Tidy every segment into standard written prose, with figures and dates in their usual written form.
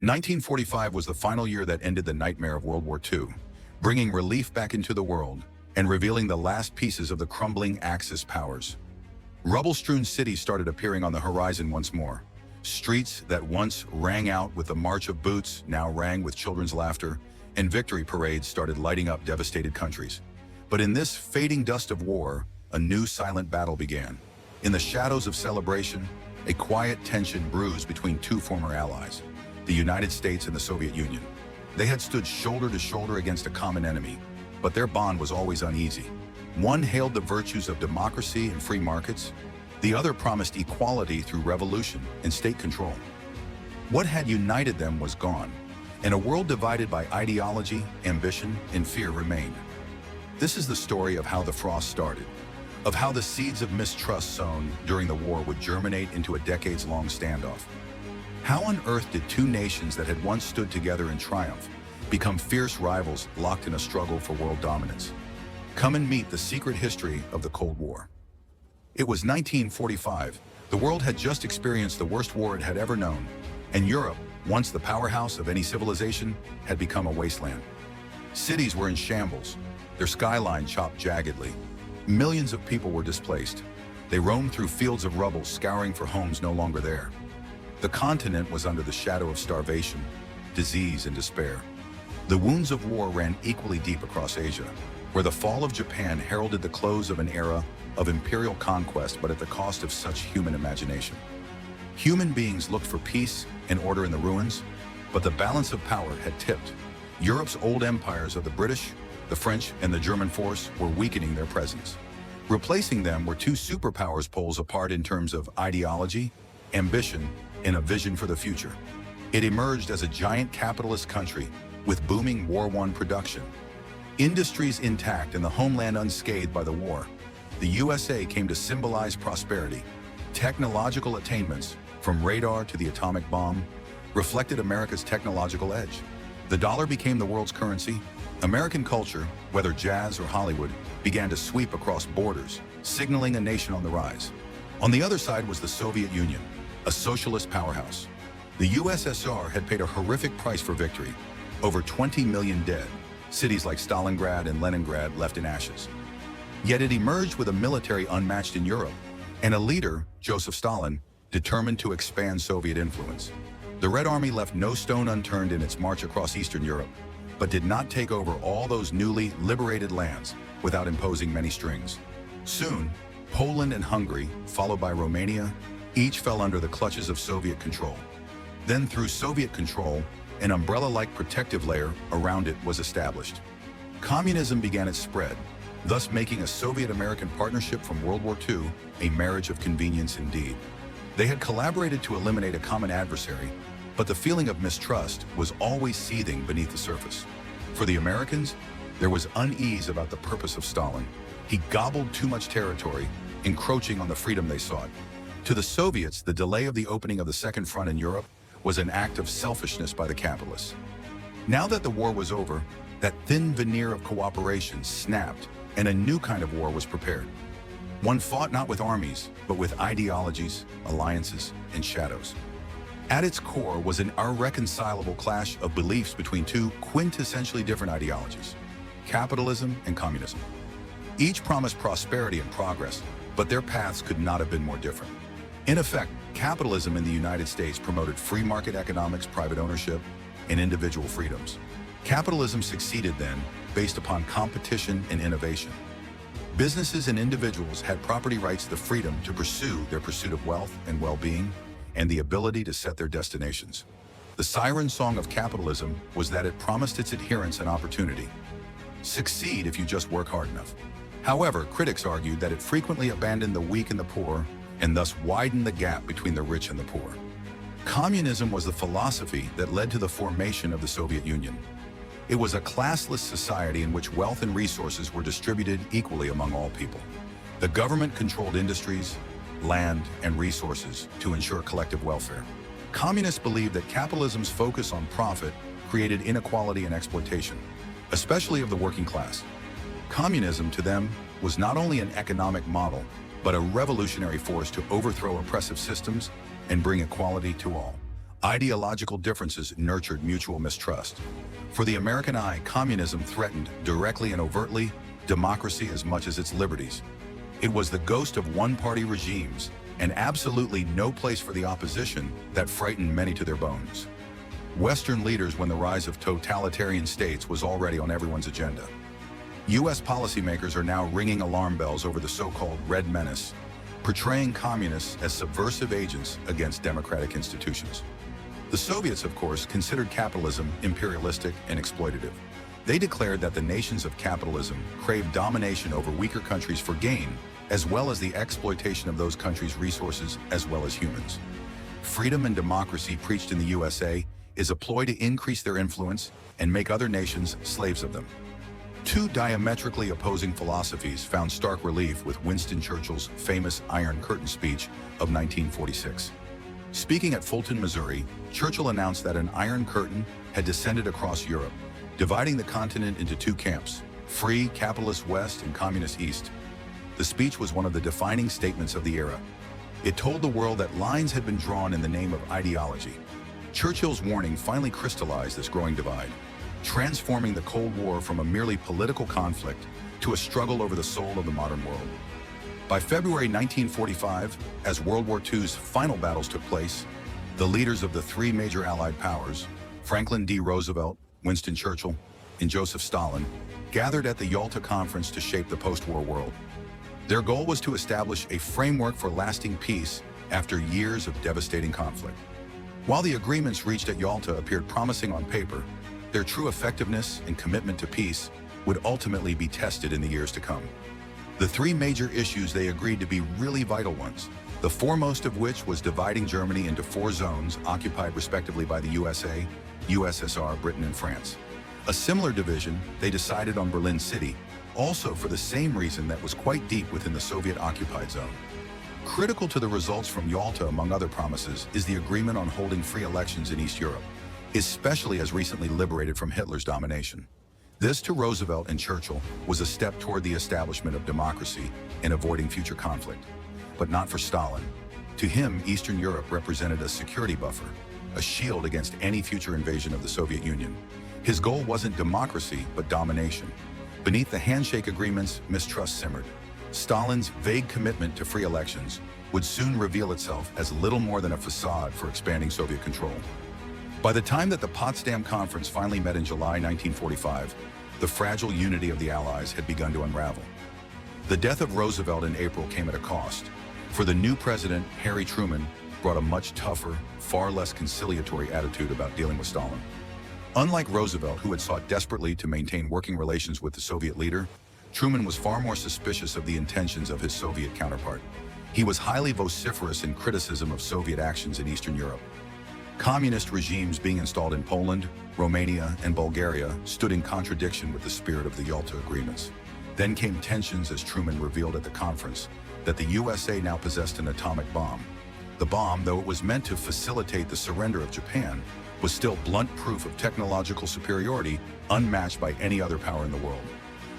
1945 was the final year that ended the nightmare of World War II, bringing relief back into the world and revealing the last pieces of the crumbling Axis powers. Rubble-strewn cities started appearing on the horizon once more. Streets that once rang out with the march of boots now rang with children's laughter, and victory parades started lighting up devastated countries. But in this fading dust of war, a new silent battle began. In the shadows of celebration, a quiet tension bruised between two former allies, the United States and the Soviet Union. They had stood shoulder to shoulder against a common enemy, but their bond was always uneasy. One hailed the virtues of democracy and free markets. The other promised equality through revolution and state control. What had united them was gone, and a world divided by ideology, ambition, and fear remained. This is the story of how the frost started, of how the seeds of mistrust sown during the war would germinate into a decades-long standoff. How on earth did two nations that had once stood together in triumph become fierce rivals locked in a struggle for world dominance? Come and meet the secret history of the Cold War. It was 1945. The world had just experienced the worst war it had ever known, and Europe, once the powerhouse of any civilization, had become a wasteland. Cities were in shambles, their skyline chopped jaggedly. Millions of people were displaced. They roamed through fields of rubble, scouring for homes no longer there. The continent was under the shadow of starvation, disease, and despair. The wounds of war ran equally deep across Asia, where the fall of Japan heralded the close of an era of imperial conquest, but at the cost of such human imagination. Human beings looked for peace and order in the ruins, but the balance of power had tipped. Europe's old empires of the British, the French, and the German force were weakening their presence. Replacing them were two superpowers poles apart in terms of ideology, ambition, and a vision for the future. It emerged as a giant capitalist country with booming war-won production. Industries intact and the homeland unscathed by the war, the USA came to symbolize prosperity. Technological attainments, from radar to the atomic bomb, reflected America's technological edge. The dollar became the world's currency. American culture, whether jazz or Hollywood, began to sweep across borders, signaling a nation on the rise. On the other side was the Soviet Union, a socialist powerhouse. The USSR had paid a horrific price for victory, over 20 million dead, cities like Stalingrad and Leningrad left in ashes. Yet it emerged with a military unmatched in Europe, and a leader, Joseph Stalin, determined to expand Soviet influence. The Red Army left no stone unturned in its march across Eastern Europe, but did not take over all those newly liberated lands without imposing many strings. Soon, Poland and Hungary, followed by Romania, each fell under the clutches of Soviet control. Then through Soviet control, an umbrella-like protective layer around it was established. Communism began its spread, thus making a Soviet-American partnership from World War II a marriage of convenience indeed. They had collaborated to eliminate a common adversary, but the feeling of mistrust was always seething beneath the surface. For the Americans, there was unease about the purpose of Stalin. He gobbled too much territory, encroaching on the freedom they sought. To the Soviets, the delay of the opening of the Second Front in Europe was an act of selfishness by the capitalists. Now that the war was over, that thin veneer of cooperation snapped, and a new kind of war was prepared. One fought not with armies, but with ideologies, alliances, and shadows. At its core was an irreconcilable clash of beliefs between two quintessentially different ideologies, capitalism and communism. Each promised prosperity and progress, but their paths could not have been more different. In effect, capitalism in the United States promoted free market economics, private ownership, and individual freedoms. Capitalism succeeded then, based upon competition and innovation. Businesses and individuals had property rights, the freedom to pursue their pursuit of wealth and well-being, and the ability to set their destinations. The siren song of capitalism was that it promised its adherents an opportunity. Succeed if you just work hard enough. However, critics argued that it frequently abandoned the weak and the poor, and thus widened the gap between the rich and the poor. Communism was the philosophy that led to the formation of the Soviet Union. It was a classless society in which wealth and resources were distributed equally among all people. The government controlled industries, land, and resources to ensure collective welfare. Communists believed that capitalism's focus on profit created inequality and exploitation, especially of the working class. Communism, to them, was not only an economic model, but a revolutionary force to overthrow oppressive systems and bring equality to all. Ideological differences nurtured mutual mistrust. For the American eye, communism threatened, directly and overtly, democracy as much as its liberties. It was the ghost of one-party regimes, and absolutely no place for the opposition, that frightened many to their bones. Western leaders, when the rise of totalitarian states was already on everyone's agenda. U.S. policymakers are now ringing alarm bells over the so-called Red Menace, portraying communists as subversive agents against democratic institutions. The Soviets, of course, considered capitalism imperialistic and exploitative. They declared that the nations of capitalism craved domination over weaker countries for gain, as well as the exploitation of those countries' resources as well as humans. Freedom and democracy preached in the USA is a ploy to increase their influence and make other nations slaves of them. Two diametrically opposing philosophies found stark relief with Winston Churchill's famous Iron Curtain speech of 1946. Speaking at Fulton, Missouri, Churchill announced that an Iron Curtain had descended across Europe, dividing the continent into two camps, free capitalist West and communist East. The speech was one of the defining statements of the era. It told the world that lines had been drawn in the name of ideology. Churchill's warning finally crystallized this growing divide, transforming the Cold War from a merely political conflict to a struggle over the soul of the modern world. By February 1945, as World War II's final battles took place, the leaders of the three major Allied powers, Franklin D. Roosevelt, Winston Churchill, and Joseph Stalin, gathered at the Yalta Conference to shape the post-war world. Their goal was to establish a framework for lasting peace after years of devastating conflict. While the agreements reached at Yalta appeared promising on paper, their true effectiveness and commitment to peace would ultimately be tested in the years to come. The three major issues they agreed to be really vital ones, the foremost of which was dividing Germany into four zones occupied respectively by the USA, USSR, Britain, and France. A similar division they decided on Berlin City, also for the same reason that was quite deep within the Soviet-occupied zone. Critical to the results from Yalta, among other promises, is the agreement on holding free elections in East Europe, especially as recently liberated from Hitler's domination. This, to Roosevelt and Churchill, was a step toward the establishment of democracy and avoiding future conflict. But not for Stalin. To him, Eastern Europe represented a security buffer, a shield against any future invasion of the Soviet Union. His goal wasn't democracy, but domination. Beneath the handshake agreements, mistrust simmered. Stalin's vague commitment to free elections would soon reveal itself as little more than a facade for expanding Soviet control. By the time that the Potsdam Conference finally met in July 1945, the fragile unity of the Allies had begun to unravel. The death of Roosevelt in April came at a cost, for the new president, Harry Truman, brought a much tougher, far less conciliatory attitude about dealing with Stalin. Unlike Roosevelt, who had sought desperately to maintain working relations with the Soviet leader, Truman was far more suspicious of the intentions of his Soviet counterpart. He was highly vociferous in criticism of Soviet actions in Eastern Europe. Communist regimes being installed in Poland, Romania, and Bulgaria stood in contradiction with the spirit of the Yalta agreements. Then came tensions as Truman revealed at the conference that the USA now possessed an atomic bomb. The bomb, though it was meant to facilitate the surrender of Japan, was still blunt proof of technological superiority unmatched by any other power in the world.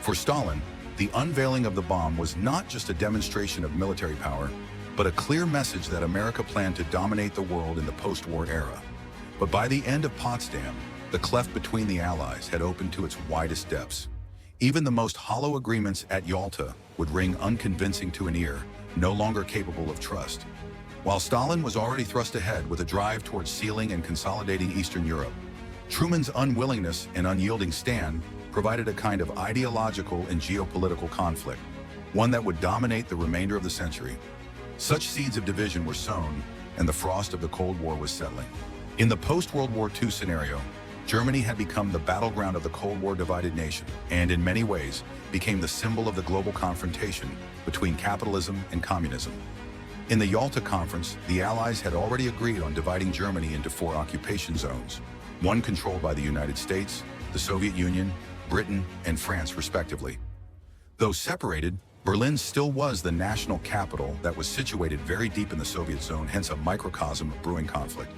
For Stalin, the unveiling of the bomb was not just a demonstration of military power, but a clear message that America planned to dominate the world in the post-war era. But by the end of Potsdam, the cleft between the Allies had opened to its widest depths. Even the most hollow agreements at Yalta would ring unconvincing to an ear, no longer capable of trust. While Stalin was already thrust ahead with a drive towards sealing and consolidating Eastern Europe, Truman's unwillingness and unyielding stand provided a kind of ideological and geopolitical conflict, one that would dominate the remainder of the century. Such seeds of division were sown, and the frost of the Cold War was settling. In the post-World War II scenario, Germany had become the battleground of the Cold War divided nation, and in many ways became the symbol of the global confrontation between capitalism and communism. In the Yalta Conference, the Allies had already agreed on dividing Germany into four occupation zones, one controlled by the United States, the Soviet Union, Britain, and France, respectively. Though separated, Berlin still was the national capital that was situated very deep in the Soviet zone, hence a microcosm of brewing conflict.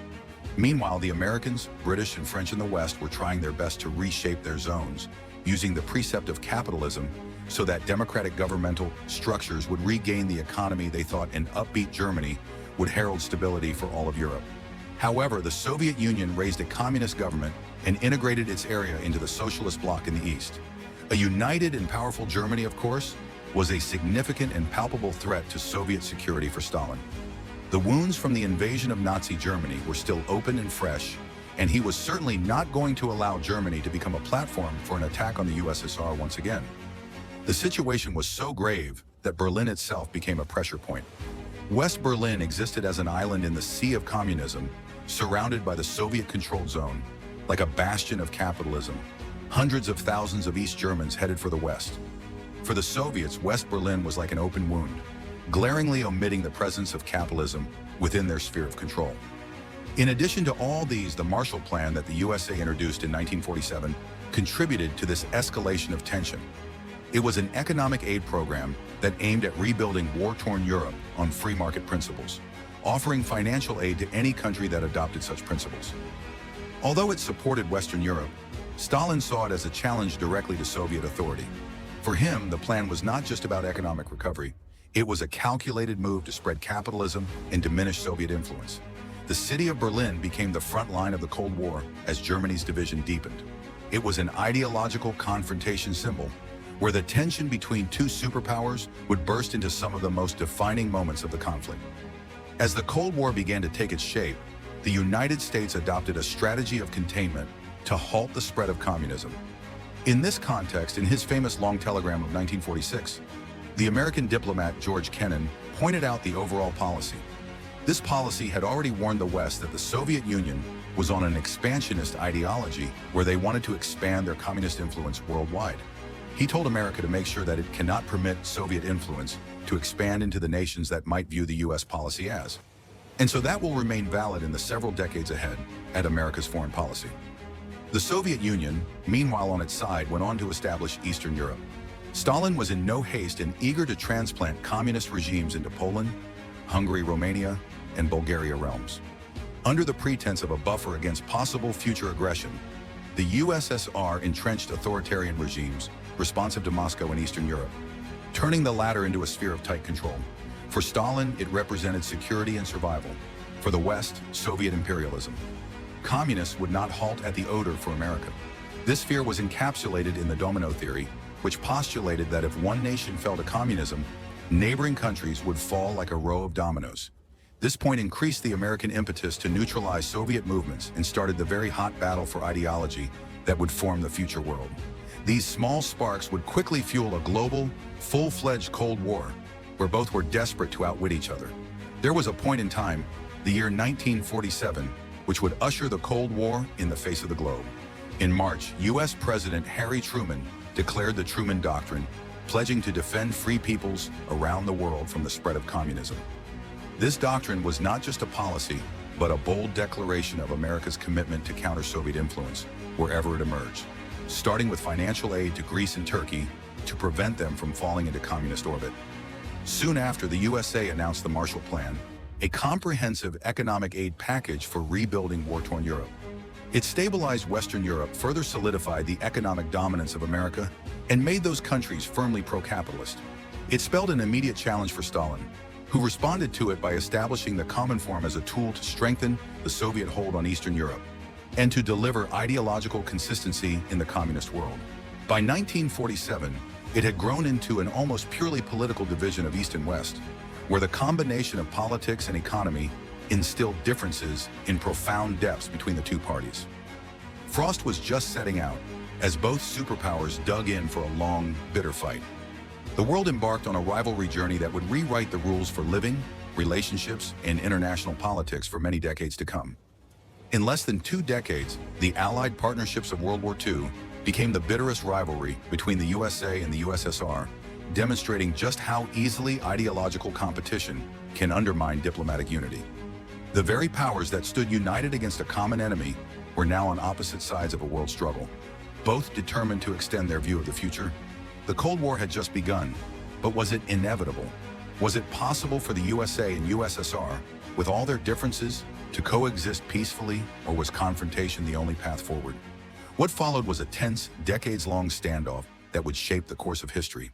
Meanwhile, the Americans, British, and French in the West were trying their best to reshape their zones, using the precept of capitalism so that democratic governmental structures would regain the economy they thought an upbeat Germany would herald stability for all of Europe. However, the Soviet Union raised a communist government and integrated its area into the socialist bloc in the East. A united and powerful Germany, of course, was a significant and palpable threat to Soviet security for Stalin. The wounds from the invasion of Nazi Germany were still open and fresh, and he was certainly not going to allow Germany to become a platform for an attack on the USSR once again. The situation was so grave that Berlin itself became a pressure point. West Berlin existed as an island in the sea of communism, surrounded by the Soviet-controlled zone, like a bastion of capitalism. Hundreds of thousands of East Germans headed for the West. For the Soviets, West Berlin was like an open wound, glaringly omitting the presence of capitalism within their sphere of control. In addition to all these, the Marshall Plan that the USA introduced in 1947 contributed to this escalation of tension. It was an economic aid program that aimed at rebuilding war-torn Europe on free market principles, offering financial aid to any country that adopted such principles. Although it supported Western Europe, Stalin saw it as a challenge directly to Soviet authority. For him, the plan was not just about economic recovery. It was a calculated move to spread capitalism and diminish Soviet influence. The city of Berlin became the front line of the Cold War as Germany's division deepened. It was an ideological confrontation symbol, where the tension between two superpowers would burst into some of the most defining moments of the conflict. As the Cold War began to take its shape, the United States adopted a strategy of containment to halt the spread of communism. In this context, in his famous long telegram of 1946, the American diplomat George Kennan pointed out the overall policy. This policy had already warned the West that the Soviet Union was on an expansionist ideology where they wanted to expand their communist influence worldwide. He told America to make sure that it cannot permit Soviet influence to expand into the nations that might view the U.S. policy as. And so that will remain valid in the several decades ahead at America's foreign policy. The Soviet Union, meanwhile on its side, went on to establish Eastern Europe. Stalin was in no haste and eager to transplant communist regimes into Poland, Hungary, Romania, and Bulgaria realms. Under the pretense of a buffer against possible future aggression, the USSR entrenched authoritarian regimes responsive to Moscow in Eastern Europe, turning the latter into a sphere of tight control. For Stalin, it represented security and survival. For the West, Soviet imperialism. Communists would not halt at the odor for America. This fear was encapsulated in the domino theory, which postulated that if one nation fell to communism, neighboring countries would fall like a row of dominoes. This point increased the American impetus to neutralize Soviet movements and started the very hot battle for ideology that would form the future world. These small sparks would quickly fuel a global, full-fledged Cold War, where both were desperate to outwit each other. There was a point in time, the year 1947, which would usher the Cold War in the face of the globe. In March, U.S. President Harry Truman declared the Truman Doctrine, pledging to defend free peoples around the world from the spread of communism. This doctrine was not just a policy, but a bold declaration of America's commitment to counter Soviet influence wherever it emerged, starting with financial aid to Greece and Turkey to prevent them from falling into communist orbit. Soon after, the USA announced the Marshall Plan, a comprehensive economic aid package for rebuilding war-torn Europe. It stabilized Western Europe, further solidified the economic dominance of America, and made those countries firmly pro-capitalist. It spelled an immediate challenge for Stalin, who responded to it by establishing the Common Form as a tool to strengthen the Soviet hold on Eastern Europe and to deliver ideological consistency in the communist world. By 1947, it had grown into an almost purely political division of East and West, where the combination of politics and economy instilled differences in profound depths between the two parties. Frost was just setting out as both superpowers dug in for a long, bitter fight. The world embarked on a rivalry journey that would rewrite the rules for living, relationships, and international politics for many decades to come. In less than 2 decades, the Allied partnerships of World War II became the bitterest rivalry between the USA and the USSR, demonstrating just how easily ideological competition can undermine diplomatic unity. The very powers that stood united against a common enemy were now on opposite sides of a world struggle, both determined to extend their view of the future. The Cold War had just begun, but was it inevitable? Was it possible for the USA and USSR, with all their differences, to coexist peacefully, or was confrontation the only path forward? What followed was a tense, decades-long standoff that would shape the course of history.